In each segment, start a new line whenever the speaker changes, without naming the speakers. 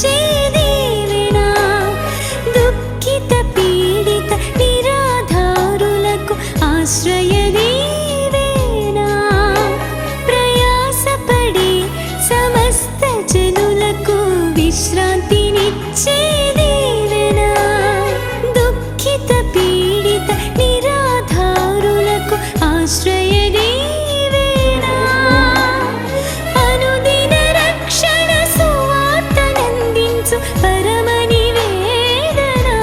దీవెనా, దుఃఖిత పీడిత నిరాధారులకు ఆశ్రయ దీవెనా, ప్రయాసపడే సమస్త జనులకు విశ్రాంతినిచ్చే దీవెనా, దుఃఖిత పీడిత నిరాధారులకు ఆశ్రయ దీవెనా, అనుదిన రక్షణ సువార్తనందించు పరమ నివేదనా,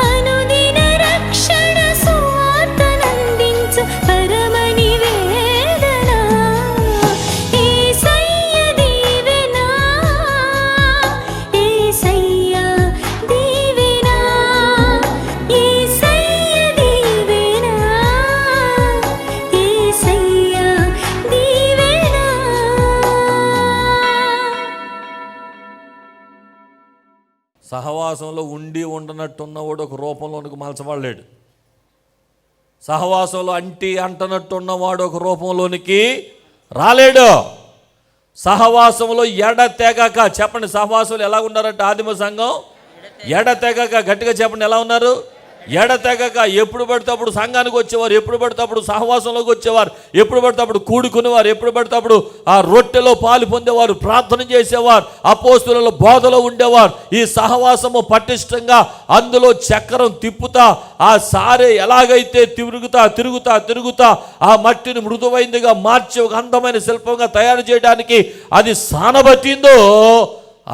అనుదిన రక్షణ సువార్తనందించు పరమ నివేదనా, యేసయ్య దీవెనా, యేసయ్య దీవెనా, యేసయ్య దీవెనా, యేసయ్య దీవెనా.
సహవాసంలో ఉండి ఉండనట్టున్నవాడు ఒక రూపంలోనికి మలచబడలేడు. సహవాసంలో అంటనట్టున్నవాడు ఒక రూపంలోనికి రాలేడు. సహవాసంలో ఎడతెగక, చెప్పండి, సహవాసంలో ఎలా ఉన్నారంటే ఆదిమ సంఘం ఎడతెగక, గట్టిగా చెప్పండి, ఎలా ఉన్నారు? ఎడతెగక. ఎప్పుడు పడితే అప్పుడు సంఘానికి వచ్చేవారు, ఎప్పుడు పడితే అప్పుడు సహవాసంలోకి వచ్చేవారు, ఎప్పుడు పడితే అప్పుడు కూడుకునేవారు, ఎప్పుడు పడితే అప్పుడు ఆ రొట్టెలో పాలు పొందేవారు, ప్రార్థన చేసేవారు, అపోస్తుల బోధలో ఉండేవారు. ఈ సహవాసము పటిష్టంగా అందులో చక్రం తిప్పుతా ఆ సారే ఎలాగైతే తిరుగుతా ఆ మట్టిని మృదువైందిగా మార్చి ఒక అందమైన శిల్పంగా తయారు చేయడానికి అది సానబట్టిందో,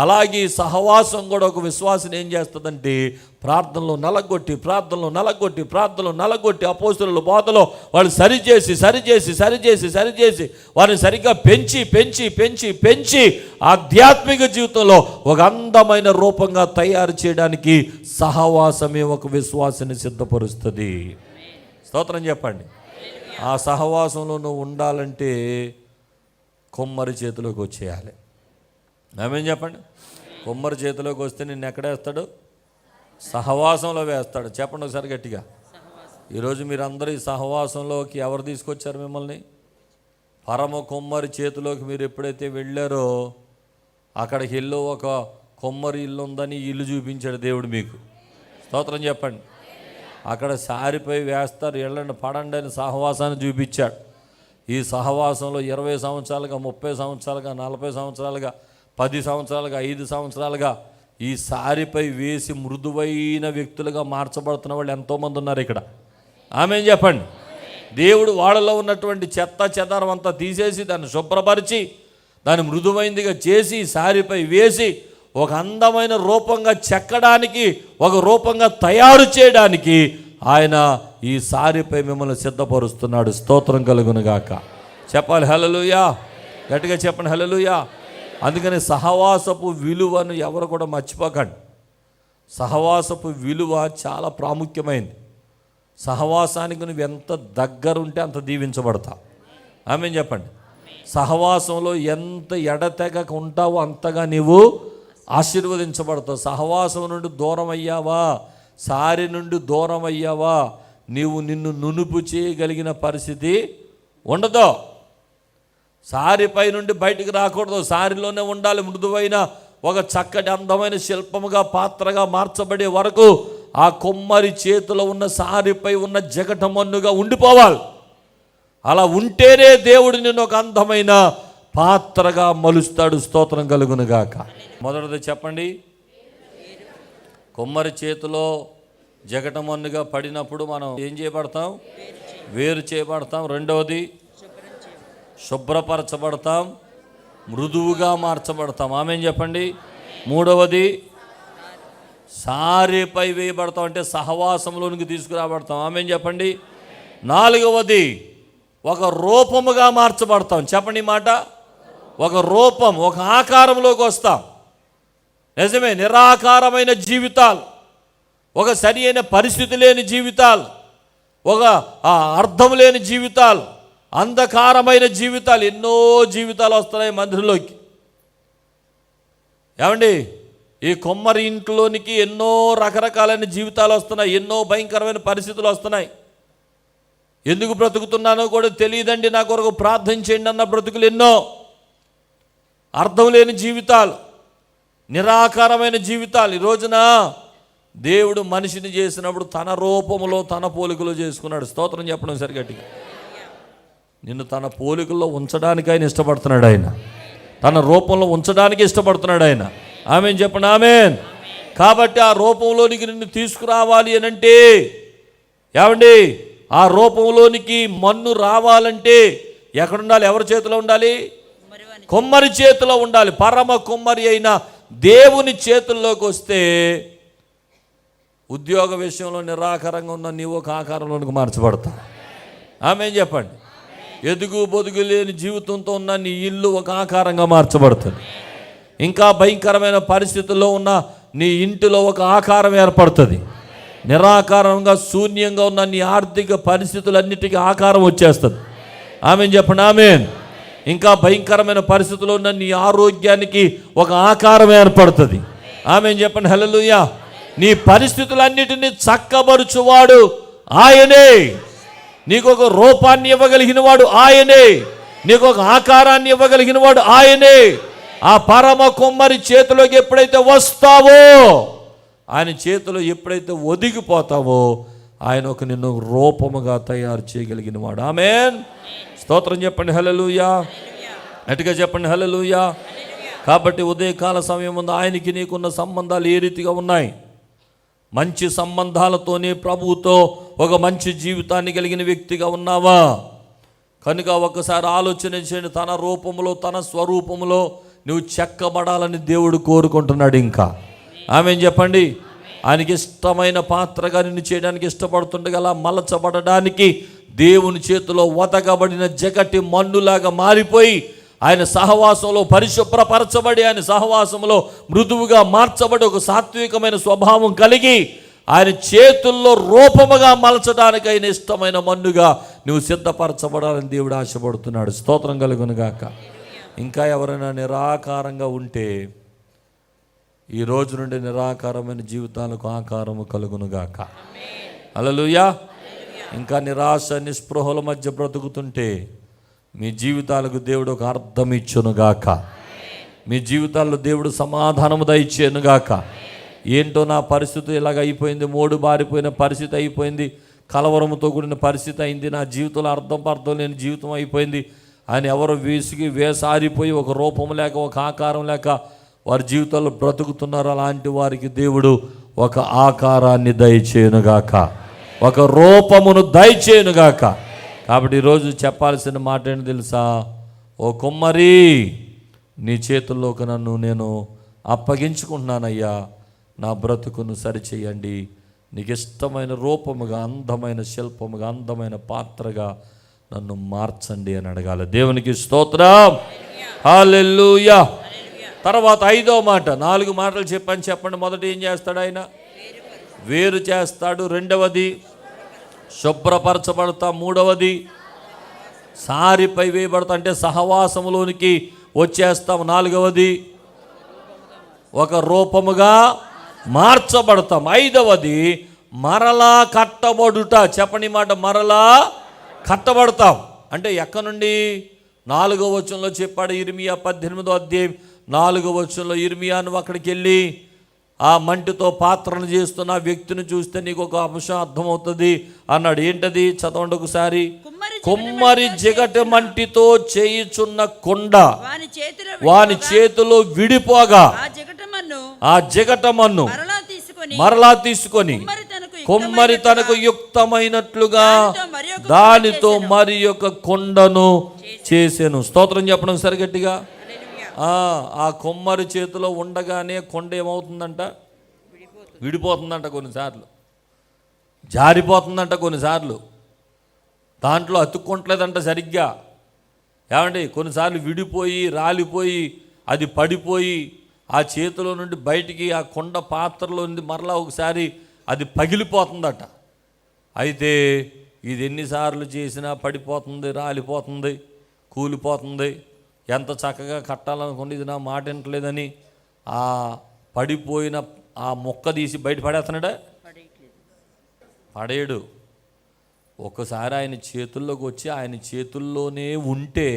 అలాగే సహవాసం కూడా ఒక విశ్వాసం ఏం చేస్తుందంటే ప్రార్థనలో నలగొట్టి అపోస్తుల బోధలో వాళ్ళు సరిచేసి వారిని సరిగ్గా పెంచి ఆధ్యాత్మిక జీవితంలో ఒక అందమైన రూపంగా తయారు చేయడానికి సహవాసమే ఒక విశ్వాసాన్ని సిద్ధపరుస్తుంది. స్తోత్రం చెప్పండి. ఆ సహవాసంలో నువ్వు ఉండాలంటే కొమ్మరి చేతిలోకి వచ్చేయాలి. ఆమేన్ చెప్పండి. కొమ్మరి చేతిలోకి వస్తే నిన్ను ఎక్కడేస్తాడు? సహవాసంలో వేస్తాడు. చెప్పండి ఒకసారి గట్టిగా. ఈరోజు మీరందరూ ఈ సహవాసంలోకి ఎవరు తీసుకొచ్చారు మిమ్మల్ని? పరమ కొమ్మరి చేతిలోకి మీరు ఎప్పుడైతే వెళ్ళారో అక్కడికి వెళ్ళి ఒక కొమ్మరి ఇల్లు ఉందని ఇల్లు చూపించాడు దేవుడు మీకు. స్తోత్రం చెప్పండి. అక్కడ సారిపై వేస్తారు, వెళ్ళండి పడండి అని సహవాసాన్ని చూపించాడు. ఈ సహవాసంలో 20 సంవత్సరాలుగా, 30 సంవత్సరాలుగా, 40 సంవత్సరాలుగా, 10 సంవత్సరాలుగా, 5 సంవత్సరాలుగా ఈ సారిపై వేసి మృదువైన వ్యక్తులుగా మార్చబడుతున్న వాళ్ళు ఎంతోమంది ఉన్నారు ఇక్కడ. ఆమేన్ చెప్పండి. దేవుడు వాళ్ళలో ఉన్నటువంటి చెత్త చెదారం అంతా తీసేసి దాన్ని శుభ్రపరిచి దాన్ని మృదువైందిగా చేసి సారిపై వేసి ఒక అందమైన రూపంగా చెక్కడానికి, ఒక రూపంగా తయారు చేయడానికి ఆయన ఈ సారిపై మిమ్మల్ని సిద్ధపరుస్తున్నాడు. స్తోత్రం కలుగునుగాక. చెప్పాలి హల్లెలూయా. గట్టిగా చెప్పండి హల్లెలూయా. అందుకని సహవాసపు విలువను ఎవరు కూడా మర్చిపోకండి. సహవాసపు విలువ చాలా ప్రాముఖ్యమైనది. సహవాసానికి నువ్వు ఎంత దగ్గరుంటే అంత దీవించబడతావు. ఆమేన్ చెప్పండి. సహవాసంలో ఎంత ఎడతెగక ఉంటావో అంతగా నీవు ఆశీర్వదించబడతావు. సహవాసం నుండి దూరం అయ్యావా, సారి నుండి దూరం అయ్యావా, నిన్ను నునుపు చేయగలిగిన పరిస్థితి ఉండదు. సారిపై నుండి బయటికి రాకూడదు, సారిలోనే ఉండాలి. మృదువైన ఒక చక్కటి అందమైన శిల్పముగా, పాత్రగా మార్చబడే వరకు ఆ కొమ్మరి చేతిలో ఉన్న సారిపై ఉన్న జగటమన్నుగా ఉండిపోవాలి. అలా ఉంటేనే దేవుడు నిన్ను ఒక అందమైన పాత్రగా మలుస్తాడు. స్తోత్రం కలుగునుగాక. మొదటిది చెప్పండి, కొమ్మరి చేతిలో జగటమన్నుగా పడినప్పుడు మనం ఏం చేయబడతాం? వేరు చేయబడతాం. రెండవది శుభ్రపరచబడతాం, మృదువుగా మార్చబడతాం. ఆమేన్ చెప్పండి. మూడవది సారేపై వేయబడతాం, అంటే సహవాసంలోనికి తీసుకురాబడతాం. ఆమేన్ చెప్పండి. నాలుగవది ఒక రూపముగా మార్చబడతాం. చెప్పండి మాట. ఒక రూపం, ఒక ఆకారంలోకి వస్తాం. నిజమే, నిరాకారమైన జీవితాలు, ఒక సరి అయిన పరిస్థితి లేని జీవితాలు, ఒక అర్థం లేని జీవితాలు, అంధకారమైన జీవితాలు, ఎన్నో జీవితాలు వస్తున్నాయి మందిరంలోకి. ఏమండి, ఈ కొమ్మరి ఇంట్లోనికి ఎన్నో రకరకాలైన జీవితాలు వస్తున్నాయి, ఎన్నో భయంకరమైన పరిస్థితులు వస్తున్నాయి. ఎందుకు బ్రతుకుతున్నానో కూడా తెలియదండి, నా కొరకు ప్రార్థన చేయండి అన్న బ్రతుకులు ఎన్నో. అర్థం లేని జీవితాలు, నిరాకారమైన జీవితాలు. ఈ రోజున దేవుడు మనిషిని చేసినప్పుడు తన రూపములో తన పోలికలో చేసుకున్నాడు. స్తోత్రం చెప్పడం సరిగట్టిగా. నిన్ను తన పోలికల్లో ఉంచడానికి ఆయన ఇష్టపడుతున్నాడు. ఆయన తన రూపంలో ఉంచడానికి ఇష్టపడుతున్నాడు ఆయన. ఆమేన్ చెప్పండి, ఆమేన్. కాబట్టి ఆ రూపంలోనికి నిన్ను తీసుకురావాలి అని అంటే, ఏమండి, ఆ రూపంలోనికి మన్ను రావాలంటే ఎక్కడుండాలి? ఎవరి చేతిలో ఉండాలి? కుమ్మరి చేతిలో ఉండాలి. పరమ కుమ్మరి అయిన దేవుని చేతుల్లోకి వస్తే ఉద్యోగ విషయంలో నిరాకారంగా ఉన్న నీవు ఒక ఆకారంలోనికి మార్చబడతావు. ఆమేన్ చెప్పండి. ఎదుగు బొదుగు లేని జీవితంతో ఉన్న నీ ఇల్లు ఒక ఆకారంగా మార్చబడుతుంది. ఇంకా భయంకరమైన పరిస్థితుల్లో ఉన్న నీ ఇంటిలో ఒక ఆకారం ఏర్పడుతుంది. నిరాకారంగా శూన్యంగా ఉన్న నీ ఆర్థిక పరిస్థితులన్నిటికీ ఆకారం వచ్చేస్తుంది. ఆమేన్ చెప్పండి, ఆమేన్. ఇంకా భయంకరమైన పరిస్థితుల్లో ఉన్న నీ ఆరోగ్యానికి ఒక ఆకారం ఏర్పడుతుంది. ఆమేన్ చెప్పండి, హల్లెలూయా. నీ పరిస్థితులన్నిటినీ చక్కబరుచువాడు ఆయనే. నీకు ఒక రూపాన్ని ఇవ్వగలిగిన వాడు ఆయనే. నీకు ఒక ఆకారాన్ని ఇవ్వగలిగిన వాడు ఆయనే. ఆ పరమ కుమ్మరి చేతిలోకి ఎప్పుడైతే వస్తావో, ఆయన చేతిలో ఎప్పుడైతే ఒదిగిపోతావో, ఆయన ఒక నిన్ను రూపముగా తయారు చేయగలిగిన వాడు. ఆమేన్. స్తోత్రం చెప్పండి, హల్లెలూయా. గట్టిగా చెప్పండి, హల్లెలూయా. కాబట్టి ఉదయకాల సమయం ముందు ఆయనకి నీకున్న సంబంధాలు ఏ రీతిగా ఉన్నాయి? మంచి సంబంధాలతోనే ప్రభువుతో ఒక మంచి జీవితాన్ని కలిగిన వ్యక్తిగా ఉన్నావా? కనుక ఒకసారి ఆలోచన చేయండి. తన రూపంలో తన స్వరూపంలో నువ్వు చెక్కబడాలని దేవుడు కోరుకుంటున్నాడు. ఇంకా ఆమేన్ చెప్పండి. ఆయనకి ఇష్టమైన పాత్రగా నిన్ను చేయడానికి ఇష్టపడుతుండగా అలా మలచబడడానికి దేవుని చేతిలో వదకబడిన జగటి మన్నులాగా మారిపోయి ఆయన సహవాసంలో పరిశుభ్రపరచబడి ఆయన సహవాసంలో మృదువుగా మార్చబడి ఒక సాత్వికమైన స్వభావం కలిగి ఆయన చేతుల్లో రూపముగా మలచడానికి ఆయన ఇష్టమైన మన్నుగా నువ్వు సిద్ధపరచబడాలని దేవుడు ఆశపడుతున్నాడు. స్తోత్రం కలుగునుగాక. ఇంకా ఎవరైనా నిరాకారంగా ఉంటే ఈ రోజు నుండి నిరాకారమైన జీవితాలకు ఆకారము కలుగునుగాక. హల్లెలూయా. ఇంకా నిరాశ నిస్పృహల మధ్య బ్రతుకుతుంటే మీ జీవితాలకు దేవుడు ఒక అర్థం ఇచ్చునుగాక. మీ జీవితాల్లో దేవుడు సమాధానము దయచేయునుగాక. ఏంటో నా పరిస్థితి ఇలాగ అయిపోయింది, మోడు బారిపోయిన పరిస్థితి అయిపోయింది, కలవరముతో కూడిన పరిస్థితి అయింది, నా జీవితంలో అర్థం లేని జీవితం అయిపోయింది అని ఎవరు వేసారిపోయి ఒక రూపం లేక ఒక ఆకారం లేక వారి జీవితాల్లో బ్రతుకుతున్నారు. అలాంటి వారికి దేవుడు ఒక ఆకారాన్ని దయచేయునుగాక, ఒక రూపమును దయచేయునుగాక. కాబట్టి ఈరోజు చెప్పాల్సిన మాట ఏంటి తెలుసా? ఓ కుమ్మరి, నీ చేతుల్లోకి నన్ను నేను అప్పగించుకుంటున్నానయ్యా, నా బ్రతుకును సరిచేయండి, నీకు ఇష్టమైన రూపముగా, అందమైన శిల్పముగా, అందమైన పాత్రగా నన్ను మార్చండి అని అడగాలి. దేవునికి స్తోత్రం, హల్లెలూయా. తర్వాత 5వ మాట, 4 మాటలు చెప్పండి. మొదటి ఏం చేస్తాడు ఆయన? వేరు చేస్తాడు. 2వది శుభ్రపరచబడతా. 3వది సారిపై వేయబడతా, అంటే సహవాసములోనికి వచ్చేస్తాం. 4వది ఒక రూపముగా మార్చబడతాం. 5వది మరలా కట్టబడుట. చెప్పండి మాట, మరలా కట్టబడతాం. అంటే ఎక్కడి నుండి? 4వ వచనంలో చెప్పాడు. ఇర్మియా 18వ అధ్యాయం 4వ వచనంలో ఇర్మియా నువ్వు అక్కడికి వెళ్ళి ఆ మంటితో పాత్రను చేస్తున్న ఆ వ్యక్తిని చూస్తే నీకు ఒక అంశం అర్థమవుతుంది అన్నాడు. ఏంటది? చదవండి ఒకసారి. కుమ్మరి జిగటి మంటితో చేయుచున్న కుండ వాని చేతిలో విడిపోగా ఆ జిగట మన్ను మరలా తీసుకొని కుమ్మరి తనకు యుక్తమైనట్లుగా దానితో మరి యొక్క కొండను చేసెను. స్తోత్రం చెప్పడం సరిగట్టిగా. ఆ కుమ్మరి చేతిలో ఉండగానే కొండ ఏమవుతుందంట? విడిపోతుందంట, కొన్నిసార్లు జారిపోతుందంట, కొన్నిసార్లు దాంట్లో అతుక్కుంటలేదంట సరిగ్గా. ఏమండి, కొన్నిసార్లు విడిపోయి రాలిపోయి అది పడిపోయి ఆ చేతిలో నుండి బయటికి ఆ కొండ పాత్రలో నుండి మరలా ఒకసారి అది పగిలిపోతుందట. అయితే ఇది ఎన్నిసార్లు చేసినా పడిపోతుంది, రాలిపోతుంది, కూలిపోతుంది. ఎంత చక్కగా కట్టాలనుకోండి, ఇది నా మాట వింటలేదని ఆ పడిపోయిన ఆ మొక్క తీసి బయట పడేస్తున్నాడా? పడేయడు. ఒక్కసారి ఆయన చేతుల్లోకి వచ్చి ఆయన చేతుల్లోనే ఉంటే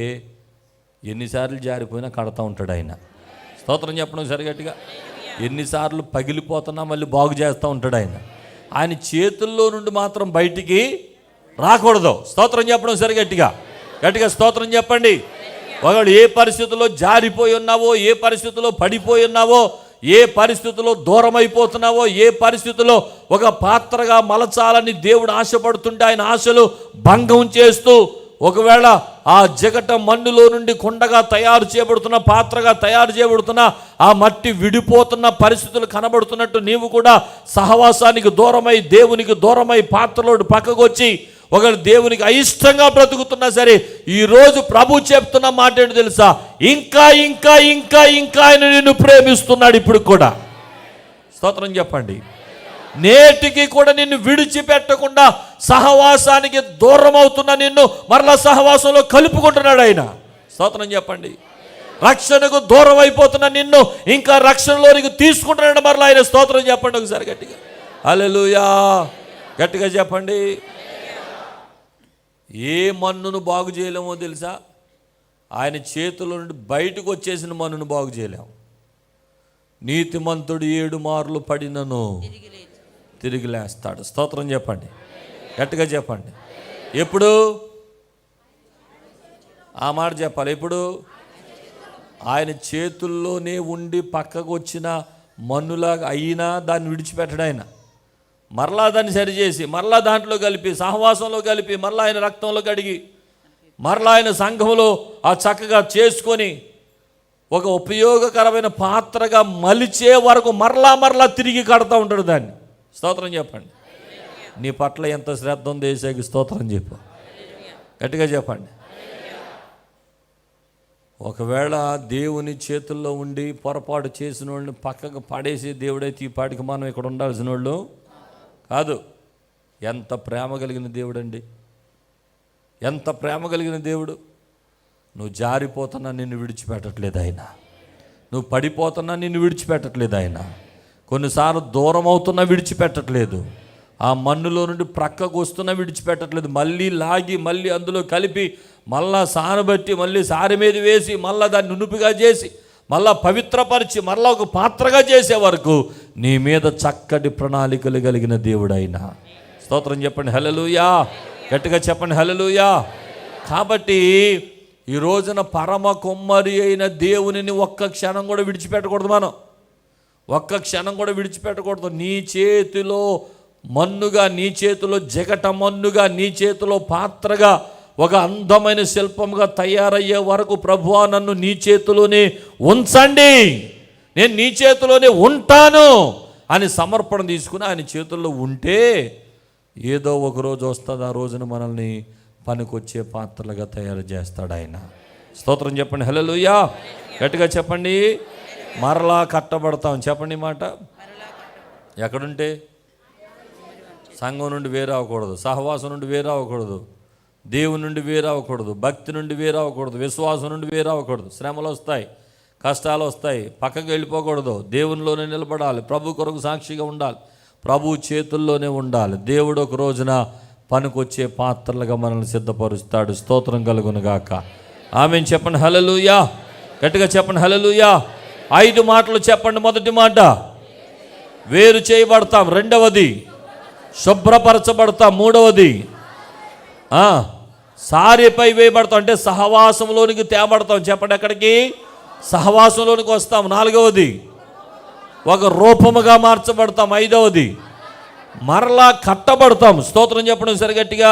ఎన్నిసార్లు జారిపోయినా కడతా ఉంటాడు ఆయన. స్తోత్రం చెప్పడం సరిగట్టిగా. ఎన్నిసార్లు పగిలిపోతున్నా మళ్ళీ బాగు చేస్తూ ఉంటాడు ఆయన. ఆయన చేతుల్లో నుండి మాత్రం బయటికి రాకూడదు. స్తోత్రం చెప్పడం సరి గట్టిగా గట్టిగా స్తోత్రం చెప్పండి. ఒకవేళ ఏ పరిస్థితుల్లో జారిపోయి ఉన్నావో, ఏ పరిస్థితుల్లో పడిపోయి ఉన్నావో, ఏ పరిస్థితుల్లో దూరం అయిపోతున్నావో, ఏ పరిస్థితుల్లో ఒక పాత్రగా మలచాలని దేవుడు ఆశపడుతుంటే ఆయన ఆశలు భంగం చేస్తూ, ఒకవేళ ఆ జగట మన్నులో నుండి కొండగా తయారు చేయబడుతున్న, పాత్రగా తయారు చేయబడుతున్న ఆ మట్టి విడిపోతున్న పరిస్థితులు కనబడుతున్నట్టు నీవు కూడా సహవాసానికి దూరమై, దేవునికి దూరమై, పాత్రలోడు పక్కకు వచ్చి ఒకవేళ దేవునికి అయిష్టంగా బ్రతుకుతున్నా సరే, ఈరోజు ప్రభు చెప్తున్న మాట ఏంటి తెలుసా? ఇంకా ఇంకా ఇంకా ఇంకా ఆయన నిన్ను ప్రేమిస్తున్నాడు ఇప్పుడు కూడా. స్తోత్రం చెప్పండి. నేటికి కూడా నిన్ను విడిచిపెట్టకుండా సహవాసానికి దూరం అవుతున్న నిన్ను మరలా సహవాసంలో కలుపుకుంటున్నాడు ఆయన. స్తోత్రం చెప్పండి. రక్షణకు దూరం అయిపోతున్న నిన్ను ఇంకా రక్షణలోనికి తీసుకుంటున్నాడు మరలా ఆయన. స్తోత్రం చెప్పండి ఒకసారి గట్టిగా. హల్లెలూయా గట్టిగా చెప్పండి. ఏ మన్నును బాగు చేయలేమో తెలుసా? ఆయన చేతుల నుండి బయటకు వచ్చేసిన మన్నును బాగు చేయలేము. నీతిమంతుడు 7 మార్లు పడినను తిరిగి లేస్తాడు. స్తోత్రం చెప్పండి గట్టిగా చెప్పండి. ఎప్పుడు ఆ మాట చెప్పాలి? ఎప్పుడు? ఆయన చేతుల్లోనే ఉండి పక్కకు వచ్చిన మన్నులాగా అయినా దాన్ని విడిచిపెట్టడు ఆయన. మరలా దాన్ని సరిచేసి, మరలా దాంట్లో కలిపి, సహవాసంలో కలిపి, మరలా ఆయన రక్తంలో కడిగి, మరలా ఆయన సంఘంలో ఆ చక్కగా చేసుకొని ఒక ఉపయోగకరమైన పాత్రగా మలిచే వరకు మరలా తిరిగి కడతా ఉంటాడు దాన్ని. స్తోత్రం చెప్పండి. నీ పట్ల ఎంత శ్రద్ధ ఉంది యేసయ్యకి స్తోత్రం చెప్పు గట్టిగా చెప్పండి. ఒకవేళ దేవుని చేతుల్లో ఉండి పొరపాటు చేసిన వాళ్ళని పక్కకు పడేసి దేవుడైతే ఈ పాటికి మనం ఇక్కడ ఉండాల్సిన వాళ్ళు కాదు. ఎంత ప్రేమ కలిగిన దేవుడు అండి, ఎంత ప్రేమ కలిగిన దేవుడు. నువ్వు జారిపోతున్నా నిన్ను విడిచిపెట్టట్లేదు ఆయన. నువ్వు పడిపోతున్నా నిన్ను విడిచిపెట్టట్లేదు ఆయన. కొన్నిసార్లు దూరం అవుతున్నా విడిచిపెట్టట్లేదు. ఆ మన్నులో నుండి ప్రక్కకు వస్తున్నా విడిచిపెట్టట్లేదు. మళ్ళీ లాగి, మళ్ళీ అందులో కలిపి, మళ్ళా సానబట్టి, మళ్ళీ సారి మీద వేసి, మళ్ళీ దాన్ని నునుపుగా చేసి, మళ్ళా పవిత్రపరిచి, మళ్ళా ఒక పాత్రగా చేసే వరకు నీ మీద చక్కటి ప్రణాళికలు కలిగిన దేవుడు ఆయన. స్తోత్రం చెప్పండి హల్లెలూయా గట్టిగా చెప్పండి హల్లెలూయా. కాబట్టి ఈ రోజున పరమ కుమ్మరి అయిన దేవునిని ఒక్క క్షణం కూడా విడిచిపెట్టకూడదు. మనం ఒక్క క్షణం కూడా విడిచిపెట్టకూడదు. నీ చేతిలో మన్నుగా, నీ చేతిలో జగట మన్నుగా, నీ చేతిలో పాత్రగా, ఒక అందమైన శిల్పంగా తయారయ్యే వరకు ప్రభువా నన్ను నీ చేతిలోనే ఉంచండి, నేను నీ చేతిలోనే ఉంటాను అని సమర్పణ తీసుకుని ఆయన చేతుల్లో ఉంటే ఏదో ఒక రోజు వస్తుంది. ఆ రోజున మనల్ని పనికొచ్చే పాత్రలుగా తయారు చేస్తాడు ఆయన. స్తోత్రం చెప్పండి హల్లెలూయా గట్టిగా చెప్పండి. మరలా కట్టబడతాం. చెప్పండి మాట. ఎక్కడుంటే? సంఘం నుండి వేరే అవ్వకూడదు, సహవాసం నుండి వేరే అవ్వకూడదు, దేవుని నుండి వేరే అవ్వకూడదు, భక్తి నుండి వేరే అవ్వకూడదు, విశ్వాసం నుండి వేరే అవ్వకూడదు. శ్రమలు వస్తాయి, కష్టాలు వస్తాయి, పక్కకు వెళ్ళిపోకూడదు. దేవునిలోనే నిలబడాలి, ప్రభు కొరకు సాక్షిగా ఉండాలి, ప్రభు చేతుల్లోనే ఉండాలి. దేవుడు ఒక రోజున పనికొచ్చే పాత్రలుగా మనల్ని సిద్ధపరుస్తాడు. స్తోత్రం కలుగును గాక. ఆమేన్ చెప్పండి హల్లెలూయా గట్టిగా చెప్పండి హల్లెలూయా. 5 మాటలు చెప్పండి. మొదటి మాట వేరు చేయబడతాం, రెండవది శుభ్రపరచబడతాం, మూడవది సారెపై వేయబడతాం, అంటే సహవాసంలోనికి తేబడతాం. చెప్పండి ఎక్కడికి? సహవాసంలోనికి వస్తాం. నాలుగవది ఒక రూపముగా మార్చబడతాం. ఐదవది మరలా కట్టబడతాం. స్తోత్రం చెప్పండి సరి గట్టిగా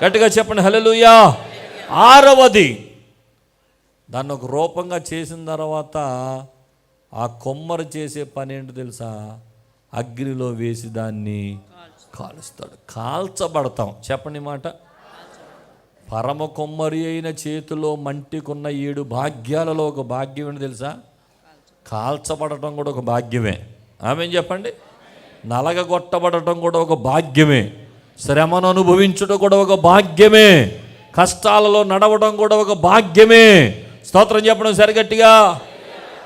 గట్టిగా చెప్పండి హల్లెలూయా. ఆరవది దాన్ని ఒక రూపంగా చేసిన తర్వాత ఆ కొమ్మరి చేసే పని ఏంటో తెలుసా? అగ్నిలో వేసి దాన్ని కాలుస్తాడు. కాల్చబడతాం. చెప్పండి మాట. పరమ కొమ్మరి అయిన చేతిలో మంటికున్న 7 భాగ్యాలలో ఒక భాగ్యం ఏంటో తెలుసా? కాల్చబడటం కూడా ఒక భాగ్యమే. ఆమేన్ చెప్పండి. నలగగొట్టబడటం కూడా ఒక భాగ్యమే. శ్రమను అనుభవించడం కూడా ఒక భాగ్యమే. కష్టాలలో నడవడం కూడా ఒక భాగ్యమే. స్తోత్రం చెప్పడం సరిగట్టిగా.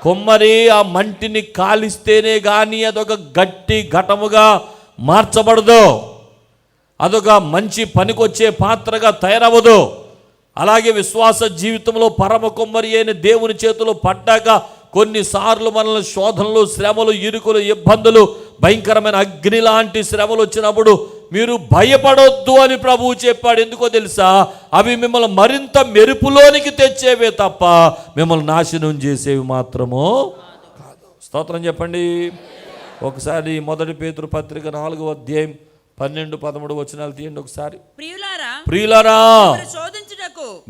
కొమ్మరి ఆ మంటిని కాలిస్తేనే కానీ అదొక గట్టి ఘటముగా మార్చబడదు, అదొక మంచి పనికొచ్చే పాత్రగా తయారవ్వదు. అలాగే విశ్వాస జీవితంలో పరమ కొమ్మరి అయిన దేవుని చేతిలో పడ్డాక కొన్నిసార్లు మనల్ని శోధనలు, శ్రమలు, ఇరుకులు, ఇబ్బందులు, భయంకరమైన అగ్ని లాంటి శ్రమలు వచ్చినప్పుడు మీరు భయపడొద్దు అని ప్రభువు చెప్పాడు. ఎందుకో తెలుసా? అవి మిమ్మల్ని మరింత మెరుపులోనికి తెచ్చేవే తప్ప మిమ్మల్ని నాశనం చేసేవి మాత్రము కాదు. స్తోత్రం చెప్పండి. ఒకసారి 1 పేతురు పత్రిక 4వ అధ్యాయం 12-13 వచనాలు తీయండి ఒకసారి. ప్రియులారా,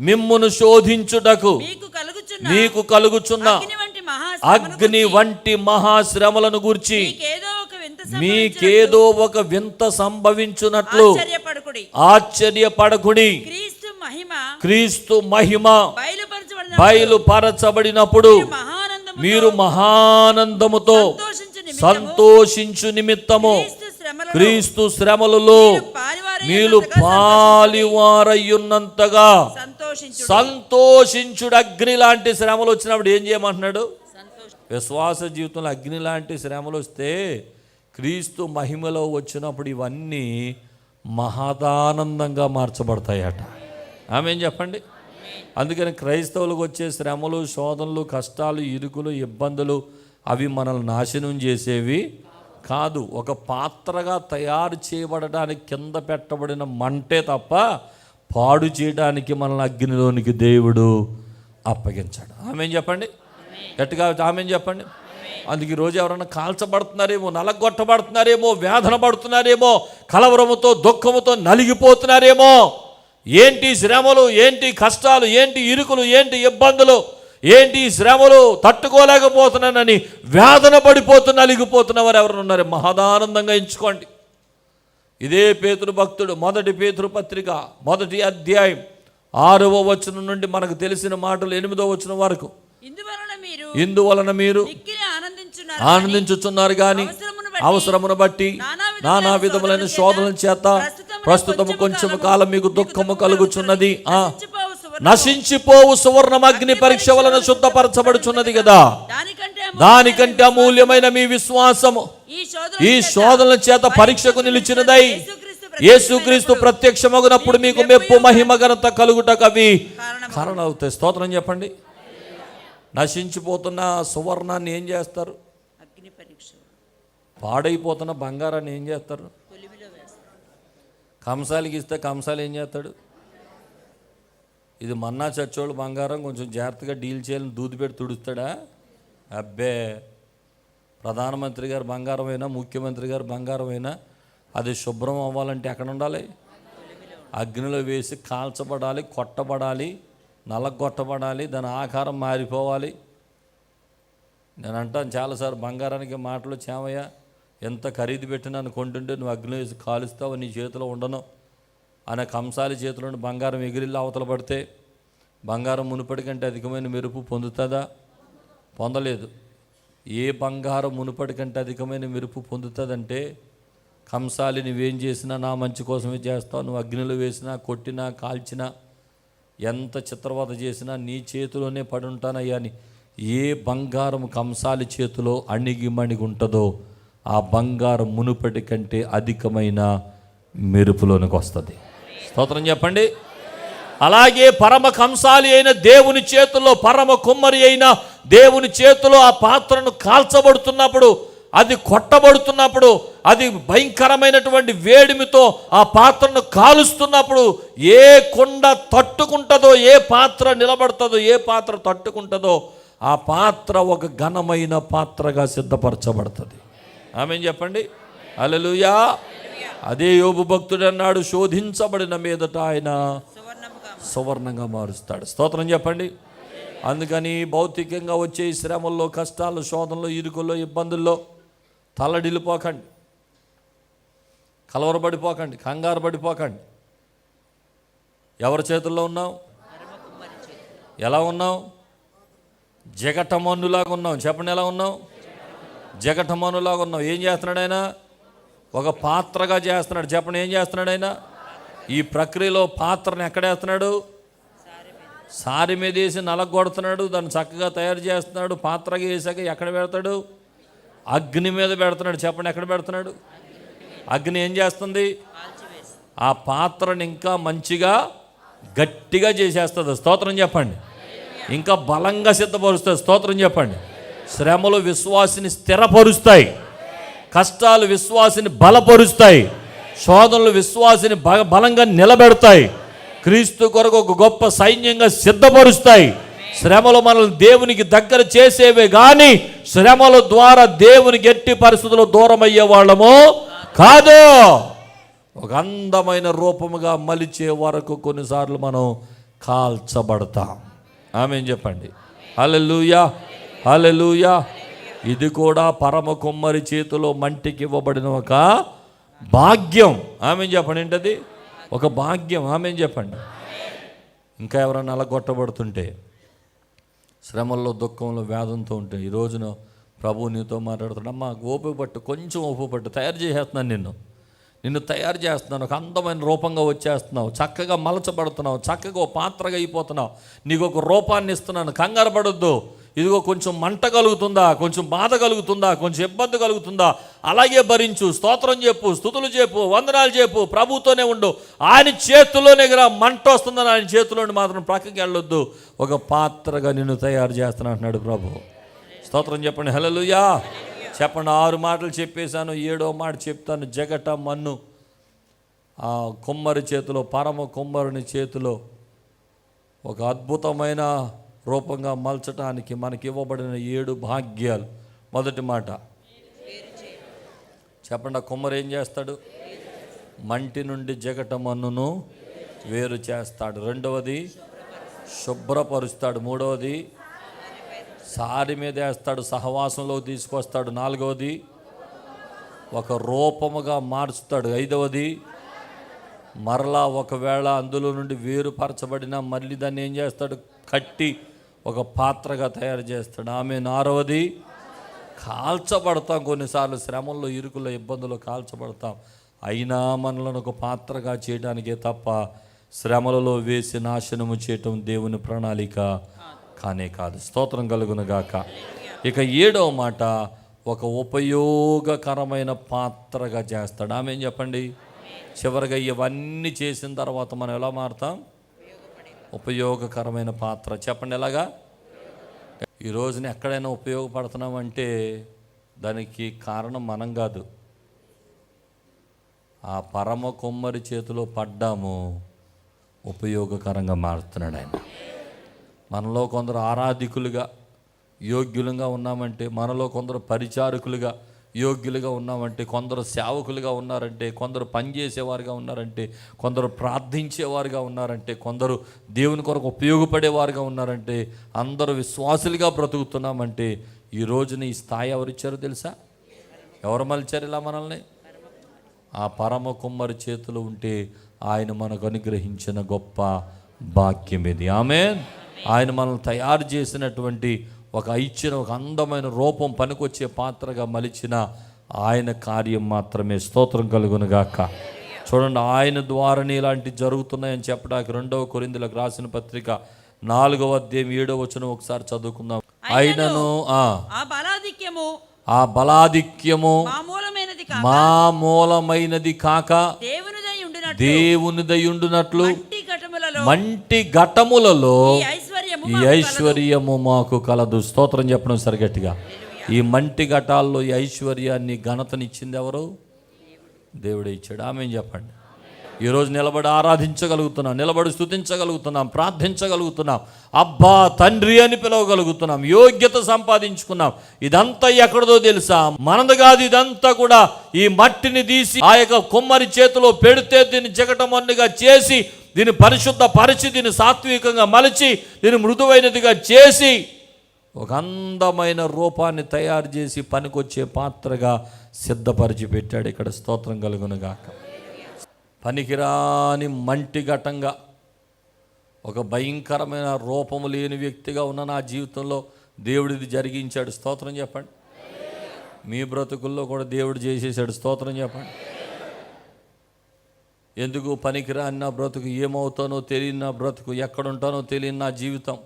మిమ్మును శోధించుటకు మీకు కలుగుచున్న అగ్ని వంటి మహాశ్రమలను గూర్చి మీకేదో ఒక వింత సంభవించున్నట్లు ఆశ్చర్యపడకుడి. క్రీస్తు మహిమ బయలుపరచబడినప్పుడు మీరు మహానందముతో సంతోషించు నిమిత్తము క్రీస్తు శ్రమలలో మీరు పాలివారయ్యున్నంతగా సంతోషించుడు. అగ్ని లాంటి శ్రమలు వచ్చినప్పుడు ఏం చేయమంటున్నాడు? విశ్వాస జీవితంలో అగ్ని లాంటి శ్రమలు వస్తే క్రీస్తు మహిమలో వచ్చినప్పుడు ఇవన్నీ మహదానందంగా మార్చబడతాయట. ఆమేన్ చెప్పండి. అందుకని క్రైస్తవులకు వచ్చే శ్రమలు, శోధనలు, కష్టాలు, ఇరుకులు, ఇబ్బందులు అవి మనల్ని నాశనం చేసేవి కాదు. ఒక పాత్రగా తయారు చేయబడడానికి కింద పెట్టబడిన మంటే తప్ప పాడు చేయడానికి మనల్ని అగ్నిలోనికి దేవుడు అప్పగించాడు. ఆమేన్ చెప్పండి. గట్టిగా ఆమేన్ చెప్పండి. అందుకే ఈరోజు ఎవరైనా కాల్చబడుతున్నారేమో, నలగొట్టబడుతున్నారేమో, వేదన పడుతున్నారేమో, కలవరముతో, దుఃఖముతో నలిగిపోతున్నారేమో, ఏంటి శ్రమలు, ఏంటి కష్టాలు, ఏంటి ఇరుకులు, ఏంటి ఇబ్బందులు, ఏంటి శ్రమలు తట్టుకోలేకపోతున్నానని వేదన పడిపోతున్న నలిగిపోతున్న వారు ఎవరు ఉన్నారు? మహదానందంగా ఎంచుకోండి. ఇదే పేతురు భక్తుడు 1 పేతురు పత్రిక 1వ అధ్యాయం 6వ వచనం నుండి మనకు తెలిసిన మాటలు 8వ వచనం వరకు. ఇందువలన మీరు ఆనందించుచున్నారు కానీ అవసరమును బట్టి నానా విధములైన శోధనల చేత ప్రస్తుతము కొంచెం కాలం మీకు దుఃఖము కలుగుచున్నది. నశించిపోవు సువర్ణం అగ్ని పరీక్ష వలన శుద్ధపరచబడుచున్నది కదా. దానికంటే అమూల్యమైన మీ విశ్వాసము ఈ శోధనల చేత పరీక్షకు నిలిచినదై యేసుక్రీస్తు ప్రత్యక్షమగునప్పుడు మీకు మెప్పు, మహిమ, ఘనత కలుగుటకు అవి కారణం అవుతాయి. స్తోత్రం చెప్పండి. నశించిపోతున్న సువర్ణాన్ని ఏం చేస్తారు? పాడైపోతున్న బంగారాన్ని ఏం చేస్తారు? కంసాలికి ఇస్తే కంసాలి ఏం చేస్తాడు? ఇది మన్నా చచ్చోళ్ళు బంగారం, కొంచెం జాగ్రత్తగా డీల్ చేయాలని దూది పెట్టి తుడుస్తాడా? అబ్బే, ప్రధానమంత్రి గారు బంగారం అయినా, ముఖ్యమంత్రి గారు బంగారం అయినా అది శుభ్రం అవ్వాలంటే ఎక్కడ ఉండాలి? అగ్నిలో వేసి కాల్చబడాలి, కొట్టబడాలి, నలగొట్టబడాలి, దాని ఆకారం మారిపోవాలి. నేను అంటాను చాలాసార్లు, బంగారానికి మాటలు చేమయ్య, ఎంత ఖరీదు పెట్టి నన్ను కొంటుంటే నువ్వు అగ్నిలో వేసి కాలుస్తావు, నీ చేతిలో ఉండను అనే కంసాలి చేతిలో బంగారం ఎగిరిల్లి అవతల పడితే బంగారం మునుపటి కంటే అధికమైన మెరుపు పొందుతుందా? పొందలేదు. ఏ బంగారం మునుపటి కంటే అధికమైన మెరుపు పొందుతుందంటే, కంసాలి నువ్వేం చేసినా నా మంచి కోసమే చేస్తావు, నువ్వు అగ్నిలో వేసినా, కొట్టినా, కాల్చినా, ఎంత చిత్రవద చేసినా నీ చేతిలోనే పడి ఉంటానయ్యా అని ఏ బంగారం కంసాలి చేతిలో అణిగిమణిగి ఉంటుందో ఆ బంగారం మునుపటి కంటే అధికమైన మెరుపులోనికి వస్తుంది. స్తోత్రం చెప్పండి. అలాగే పరమ కంసాలి అయిన దేవుని చేతుల్లో, పరమ కుమ్మరి అయిన దేవుని చేతిలో ఆ పాత్రను కాల్చబడుతున్నప్పుడు, అది కొట్టబడుతున్నప్పుడు, అది భయంకరమైనటువంటి వేడిమితో ఆ పాత్రను కాలుస్తున్నప్పుడు ఏ కుండ తట్టుకుంటుందో, ఏ పాత్ర నిలబడుతుందో, ఏ పాత్ర తట్టుకుంటుందో ఆ పాత్ర ఒక ఘనమైన పాత్రగా సిద్ధపరచబడుతుంది. ఆమేన్ చెప్పండి. హల్లెలూయా. అదే యోబు భక్తుడు అన్నాడు, శోధించబడిన మీదట ఆయన సువర్ణంగా మారుస్తాడు. స్తోత్రం చెప్పండి. అందుకని భౌతికంగా వచ్చే ఈ శ్రమల్లో, కష్టాల్లో, శోధనలో, ఇరుకుల్లో, ఇబ్బందుల్లో తల్లడిల్లిపోకండి, కలవరపడిపోకండి, కంగారు పడిపోకండి. ఎవరి చేతుల్లో ఉన్నాం? ఎలా ఉన్నాం? జగటమన్నులాగా ఉన్నాం. చెప్పండి, ఎలా ఉన్నాం? జగటమన్నులాగా ఉన్నాం. ఏం చేస్తున్నాడు ఆయన? ఒక పాత్రగా చేస్తున్నాడు. చెప్పండి, ఏం చేస్తున్నాడు ఆయన? ఈ ప్రక్రియలో పాత్రను ఎక్కడేస్తున్నాడు? సారి మీద వేసి నలగొడుతున్నాడు, దాన్ని చక్కగా తయారు చేస్తున్నాడు. పాత్రగా వేసాక ఎక్కడ పెడతాడు? అగ్ని మీద పెడుతున్నాడు. చెప్పండి, ఎక్కడ పెడుతున్నాడు? అగ్ని ఏం చేస్తుంది? ఆ పాత్రను ఇంకా మంచిగా గట్టిగా చేసేస్తుంది. స్తోత్రం చెప్పండి. ఇంకా బలంగా సిద్ధపరుస్తుంది. స్తోత్రం చెప్పండి. శ్రమలు విశ్వాసిని స్థిరపరుస్తాయి, కష్టాలు విశ్వాసిని బలపరుస్తాయి, శోధనలు విశ్వాసిని బలంగా నిలబెడతాయి, క్రీస్తు కొరకు ఒక గొప్ప సైన్యంగా సిద్ధపరుస్తాయి. శ్రమలు మనల్ని దేవునికి దగ్గర చేసేవే కానీ శ్రమల ద్వారా దేవునికి ఎట్టి పరిస్థితుల్లో దూరం అయ్యే వాళ్ళము కాదు. ఒక అందమైన రూపముగా మలిచే వరకు కొన్నిసార్లు మనం కాల్చబడతాం. ఆమేన్ చెప్పండి. హల్లెలూయా, హల్లెలూయా. ఇది కూడా పరమ కుమ్మరి చేతిలో మంటికి ఇవ్వబడిన ఒక భాగ్యం. ఆమేన్ చెప్పండి. ఏంటది? ఒక భాగ్యం. ఆమేన్ చెప్పండి. ఇంకా ఎవరైనా అలగొట్టబడుతుంటే, శ్రమల్లో, దుఃఖంలో, వేదంతో ఉంటే, ఈ రోజున ప్రభు నీతో మాట్లాడుతున్నాడు. అమ్మా ఓపిక పట్టు, కొంచెం ఓపిక పట్టు, తయారు చేసేస్తున్నాను, నిన్ను తయారు చేస్తున్నాను, ఒక అందమైన రూపంగా వచ్చేస్తున్నావు, చక్కగా మలచబడుతున్నావు, చక్కగా ఓ పాత్రగా అయిపోతున్నావు, నీకు ఒక రూపాన్ని ఇస్తున్నాను, కంగారు పడొద్దు. ఇదిగో కొంచెం మంట కలుగుతుందా, కొంచెం బాధ కలుగుతుందా, కొంచెం ఇబ్బంది కలుగుతుందా, అలాగే భరించు, స్తోత్రం చెప్పు, స్తుతులు చెప్పు, వందనాలు చెప్పు, ప్రభుతోనే ఉండు. ఆయన చేతిలోనే మంట వస్తుందని ఆయన చేతిలోని మాత్రం ప్రక్కకి వెళ్ళొద్దు. ఒక పాత్రగా నిన్ను తయారు చేస్తాను అంటున్నాడు ప్రభు. స్తోత్రం చెప్పండి. హల్లెలూయా చెప్పండి. 6 మాటలు చెప్పేశాను, 7వ మాట చెప్తాను. జగట మన్ను ఆ కుమ్మరి చేతిలో, పరమ కుమ్మరుని చేతిలో ఒక అద్భుతమైన రూపంగా మలచటానికి మనకి ఇవ్వబడిన 7 భాగ్యాలు. మొదటి మాట చెప్పండి. ఆ కుమ్మరు ఏం చేస్తాడు? మంటి నుండి జగట మన్నును వేరు చేస్తాడు. రెండవది శుభ్రపరుస్తాడు. మూడవది సారి మీద వేస్తాడు, సహవాసంలో తీసుకొస్తాడు. నాలుగవది ఒక రూపముగా మార్చుతాడు. ఐదవది మరలా ఒకవేళ అందులో నుండి వేరుపరచబడిన మళ్ళీ దాన్ని ఏం చేస్తాడు? కట్టి ఒక పాత్రగా తయారు చేస్తాడు. ఆమె ఆరవది కాల్చబడతాం. కొన్నిసార్లు శ్రమల్లో, ఇరుకుల్లో, ఇబ్బందులు కాల్చబడతాం. అయినా మనలను ఒక పాత్రగా చేయడానికే తప్ప శ్రమలలో వేసి నాశనము చేయటం దేవుని ప్రణాళిక కానే కాదు. స్తోత్రం కలుగును గాక. ఇక 7వ మాట ఒక ఉపయోగకరమైన పాత్రగా చేస్తాడు. ఆమె ఏం చెప్పండి. చివరిగా ఇవన్నీ చేసిన తర్వాత మనం ఎలా మారుతాం? ఉపయోగకరమైన పాత్ర. చెప్పండి ఎలాగా? ఈ రోజున ఎక్కడైనా ఉపయోగపడుతున్నామంటే దానికి కారణం మనం కాదు, ఆ పరమ కుమ్మరి చేతిలో పడ్డాము, ఉపయోగకరంగా మారుతున్నాడు ఆయన. మనలో కొందరు ఆరాధికులుగా యోగ్యులుగా ఉన్నామంటే, మనలో కొందరు పరిచారకులుగా యోగ్యులుగా ఉన్నామంటే, కొందరు సేవకులుగా ఉన్నారంటే, కొందరు పనిచేసేవారుగా ఉన్నారంటే, కొందరు ప్రార్థించేవారుగా ఉన్నారంటే, కొందరు దేవుని కొరకు ఉపయోగపడేవారుగా ఉన్నారంటే, అందరూ విశ్వాసులుగా బ్రతుకుతున్నామంటే ఈ రోజున ఈ స్థాయి ఎవరిచ్చారో తెలుసా? ఎవరు మలిచారు ఇలా మనల్ని? ఆ పరమ కుమ్మరి చేతులు ఉంటే ఆయన మనకు అనుగ్రహించిన గొప్ప భాగ్యం ఇది. ఆమేన్. ఆయన మనల్ని తయారు చేసినటువంటి ఇచ్చిన ఒక అందమైన రూపం, పనికొచ్చే పాత్రగా మలిచిన ఆయన కార్యం మాత్రమే. స్తోత్రం కలుగును గాక. చూడండి, ఆయన ద్వారానే ఇలాంటివి జరుగుతున్నాయని చెప్పడానికి 2వ కొరింథీయులకు రాసిన పత్రిక 4వ అధ్యాయం 7వ వచనం ఒకసారి చదువుకుందాం. అయినను ఆ బలాధిక్యము మా మూలమైనది కాక దేవునిదై ఉండునట్లు మంటి ఘటములలో ఈ ఐశ్వర్యము మాకు కలదు. స్తోత్రం చెప్పడం సరిగట్టిగా. ఈ మంటి ఘటాల్లో ఈ ఐశ్వర్యాన్ని, ఘనతనిచ్చింది ఎవరు? దేవుడే ఇచ్చాడు. ఆమేన్ చెప్పండి. ఈరోజు నిలబడి ఆరాధించగలుగుతున్నాం, నిలబడి స్తుతించగలుగుతున్నాం, ప్రార్థించగలుగుతున్నాం, అబ్బా తండ్రి అని పిలవగలుగుతున్నాం, యోగ్యత సంపాదించుకున్నాం. ఇదంతా ఎక్కడదో తెలుసా? మనది కాదు. ఇదంతా కూడా ఈ మట్టిని తీసి ఆ యొక్క కుమ్మరి చేతిలో పెడితే దీన్ని జగటమన్నుగా చేసి, దీన్ని పరిశుద్ధ పరిచి, దీన్ని సాత్వికంగా మలిచి, దీన్ని మృదువైనదిగా చేసి ఒక అందమైన రూపాన్ని తయారు చేసి పనికొచ్చే పాత్రగా సిద్ధపరిచి పెట్టాడు ఇక్కడ. స్తోత్రం కలుగునుగాక. పనికిరాని మంటి ఘటంగా ఒక భయంకరమైన రూపము లేని వ్యక్తిగా ఉన్న నా జీవితంలో దేవుడిది జరిగించాడు. స్తోత్రం చెప్పండి. మీ బ్రతుకుల్లో కూడా దేవుడు చేసేసాడు. స్తోత్రం చెప్పండి. ఎందుకు పనికిరాని నా బ్రతుకు, ఏమవుతానో తెలియని నా బ్రతుకు, ఎక్కడుంటానో తెలియని నా జీవితం,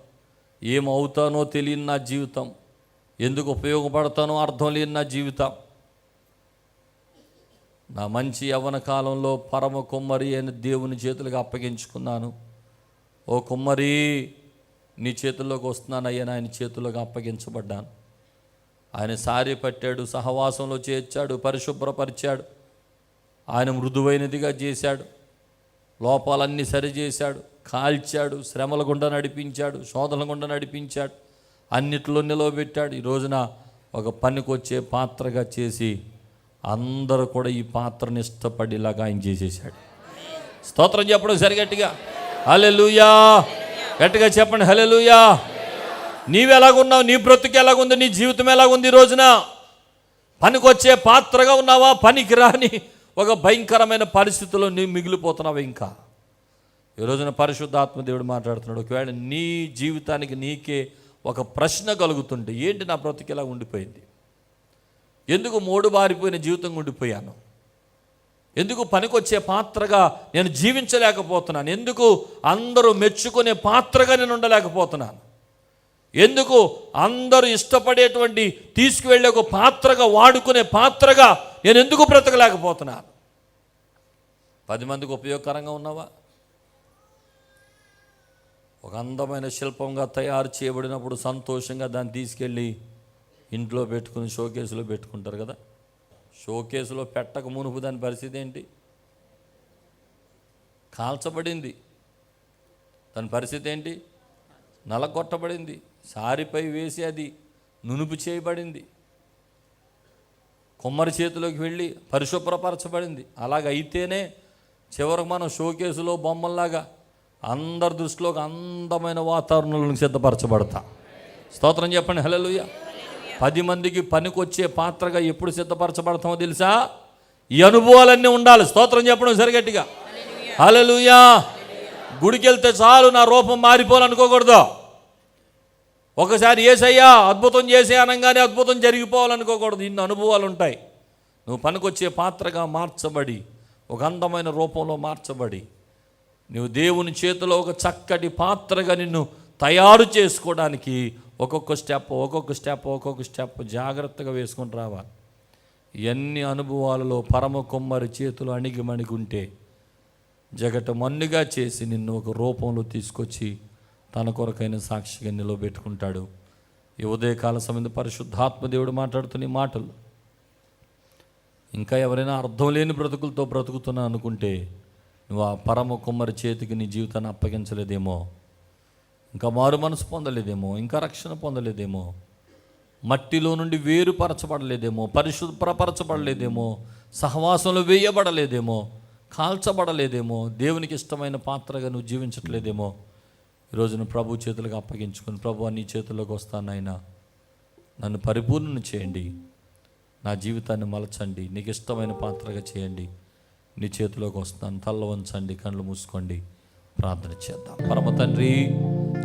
ఏమవుతానో తెలియని నా జీవితం, ఎందుకు ఉపయోగపడతానో అర్థం లేని నా జీవితం, నా మంచి యవ్వన కాలంలో పరమ కుమ్మరి అయిన దేవుని చేతులకు అప్పగించుకున్నాను. ఓ కుమ్మరి, నీ చేతుల్లోకి వస్తున్నానయ్యా, ఆయన చేతుల్లోకి అప్పగించబడ్డాను. ఆయన సారి పట్టాడు, సహవాసంలో చేర్చాడు, పరిశుభ్రపరిచాడు. ఆయన మృదువైనదిగా చేశాడు, లోపాలన్నీ సరిచేశాడు, కాల్చాడు, శ్రమల గుండా నడిపించాడు, శోధనల గుండా నడిపించాడు, అన్నిట్లో నిలవబెట్టాడు. ఈ రోజున ఒక పనికొచ్చే పాత్రగా చేసి అందరూ కూడా ఈ పాత్రని ఇష్టపడేలాగా ఆయన చేసేసాడు. స్తోత్రం చెప్పడం సరిగట్టిగా హల్లెలూయా, గట్టిగా చెప్పండి హల్లెలూయా. నీవు ఎలాగున్నావు? నీ బ్రతుకు ఎలాగుంది? నీ జీవితం ఎలాగుంది? ఈ రోజున పనికొచ్చే పాత్రగా ఉన్నావా? పనికి రాని ఒక భయంకరమైన పరిస్థితుల్లో నీవు మిగిలిపోతున్నావు. ఇంకా ఈ రోజున పరిశుద్ధాత్మ దేవుడు మాట్లాడుతున్నాడు. ఒకవేళ నీ జీవితానికి నీకే ఒక ప్రశ్న కలుగుతుంటే, ఏంటి నా బ్రతుకు ఎలా ఉండిపోయింది? ఎందుకు మోడు బారిపోయిన జీవితంగా ఉండిపోయాను? ఎందుకు పనికొచ్చే పాత్రగా నేను జీవించలేకపోతున్నాను? ఎందుకు అందరూ మెచ్చుకునే పాత్రగా నేను ఉండలేకపోతున్నాను? ఎందుకు అందరూ ఇష్టపడేటువంటి తీసుకువెళ్ళే ఒక పాత్రగా, వాడుకునే పాత్రగా నేను ఎందుకు బ్రతకలేకపోతున్నాను? 10 మందికి ఉపయోగకరంగా ఉన్నావా? ఒక అందమైన శిల్పంగా తయారు చేయబడినప్పుడు సంతోషంగా దాన్ని తీసుకెళ్ళి ఇంట్లో పెట్టుకుని షోకేసులో పెట్టుకుంటారు కదా. షోకేసులో పెట్టక మునుపు దాని పరిస్థితి ఏంటి? కాల్చబడింది. దాని పరిస్థితి ఏంటి? నలగొట్టబడింది. సారిపై వేసి అది నునుపు చేయబడింది. కొమ్మరి చేతిలోకి వెళ్ళి పరిశుభ్రపరచబడింది. అలాగైతేనే చివరికి మనం షోకేసులో బొమ్మల్లాగా అందరి దృష్టిలో ఒక అందమైన వాతావరణంలో సిద్ధపరచబడతా. స్తోత్రం చెప్పండి హల్లెలూయా. 10 మందికి పనికొచ్చే పాత్రగా ఎప్పుడు సిద్ధపరచబడతామో తెలుసా? ఈ అనుభవాలన్నీ ఉండాలి. స్తోత్రం చెప్పడం సరిగట్టిగా హల్లెలూయా. గుడికి వెళ్తే చాలు నా రూపం మారిపోవాలనుకోకూడదు. ఒకసారి యేసయ్యా అద్భుతం చేసే అనగానే అద్భుతం జరిగిపోవాలనుకోకూడదు. ఇన్ని అనుభవాలు ఉంటాయి. నువ్వు పనికొచ్చే పాత్రగా మార్చబడి, ఒక అందమైన రూపంలో మార్చబడి, నువ్వు దేవుని చేతిలో ఒక చక్కటి పాత్రగా నిన్ను తయారు చేసుకోవడానికి ఒక్కొక్క స్టెప్ జాగ్రత్తగా వేసుకొని రావాలి. ఎన్ని అనుభవాలలో పరమ కొమ్మరి చేతులు అణిగిమణిగుంటే జగట మన్నుగా చేసి నిన్ను ఒక రూపంలో తీసుకొచ్చి తన కొరకైన సాక్షిగా నిలవబెట్టుకుంటాడు. ఈ ఉదయకాల సమయంలో పరిశుద్ధాత్మ దేవుడు మాట్లాడుతున్న ఈ మాటలు ఇంకా ఎవరైనా అర్థం లేని బ్రతుకులతో బ్రతుకుతున్నా అనుకుంటే, నువ్వు ఆ పరమ కుమ్మరి చేతికి నీ జీవితాన్ని అప్పగించలేదేమో, ఇంకా మారు మనసు పొందలేదేమో, ఇంకా రక్షణ పొందలేదేమో, మట్టిలో నుండి వేరుపరచబడలేదేమో, పరిశుభ్రపరచబడలేదేమో, సహవాసంలో వేయబడలేదేమో, కాల్చబడలేదేమో, దేవునికి ఇష్టమైన పాత్రగా నువ్వు జీవించట్లేదేమో. ఈరోజున ప్రభు చేతులకు అప్పగించుకుని, ప్రభు నీ చేతుల్లోకి వస్తానైనా నన్ను పరిపూర్ణను చేయండి, నా జీవితాన్ని మలచండి, నీకు ఇష్టమైన పాత్రగా చేయండి, నీ చేతిలోకి వస్తాను. తల్ల వంచండి, కళ్ళు మూసుకోండి, ప్రార్థన చేద్దాం. పరమ తండ్రి,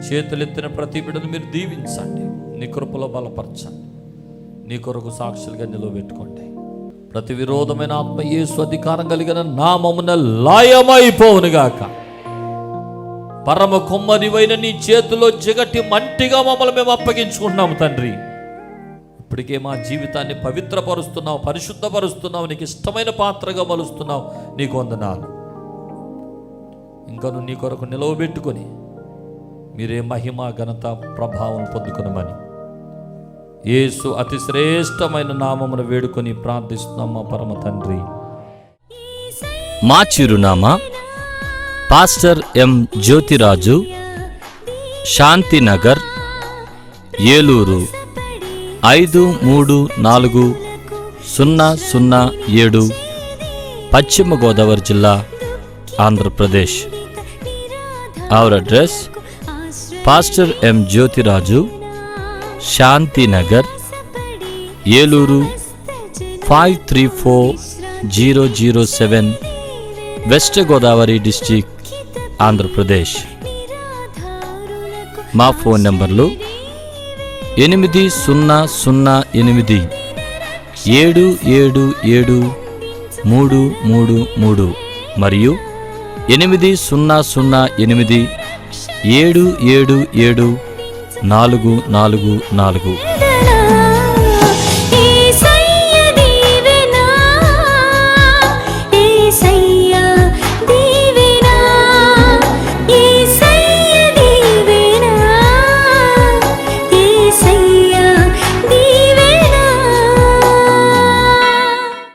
చేతులెత్తిన ప్రతి బిడ్డను మీరు దీవించండి, నీ కృపలో బలపరచండి, నీ కొరకు సాక్షులుగా నిలవబెట్టుకోండి. ప్రతి విరోధమైన ఆత్మ యేసు అధికారం కలిగిన నామమున లయమైపోవునుగాక. పరమ కొమ్మరివైన నీ చేతిలో జిగటి మంటిగా మమ్మల్ని మేము అప్పగించుకుంటున్నాము తండ్రి. ఇప్పటికే మా జీవితాన్ని పవిత్రపరుస్తున్నావు, పరిశుద్ధపరుస్తున్నావు, నీకు ఇష్టమైన పాత్రగా మలుస్తున్నావు. నీకు వందనాలు. ఇంకా నువ్వు నీ కొరకు నిలవబెట్టుకొని మీరే మహిమ ఘనత ప్రభావం పొందుకునమని యేసు అతి శ్రేష్టమైన నామమున వేడుకొని ప్రార్థిస్తున్నాం మా పరమ తండ్రి.
మా చిరునామా పాస్టర్ ఎం జ్యోతిరాజు, శాంతినగర్, ఏలూరు 534007, పశ్చిమ గోదావరి జిల్లా, Andhra Pradesh. Our address pastor M Jyothiraju, Shantinagar, Eluru 534007, west Godavari district, Andhra Pradesh. మా ఫోన్ నంబర్లు 8007773733 మరియు 800877774444.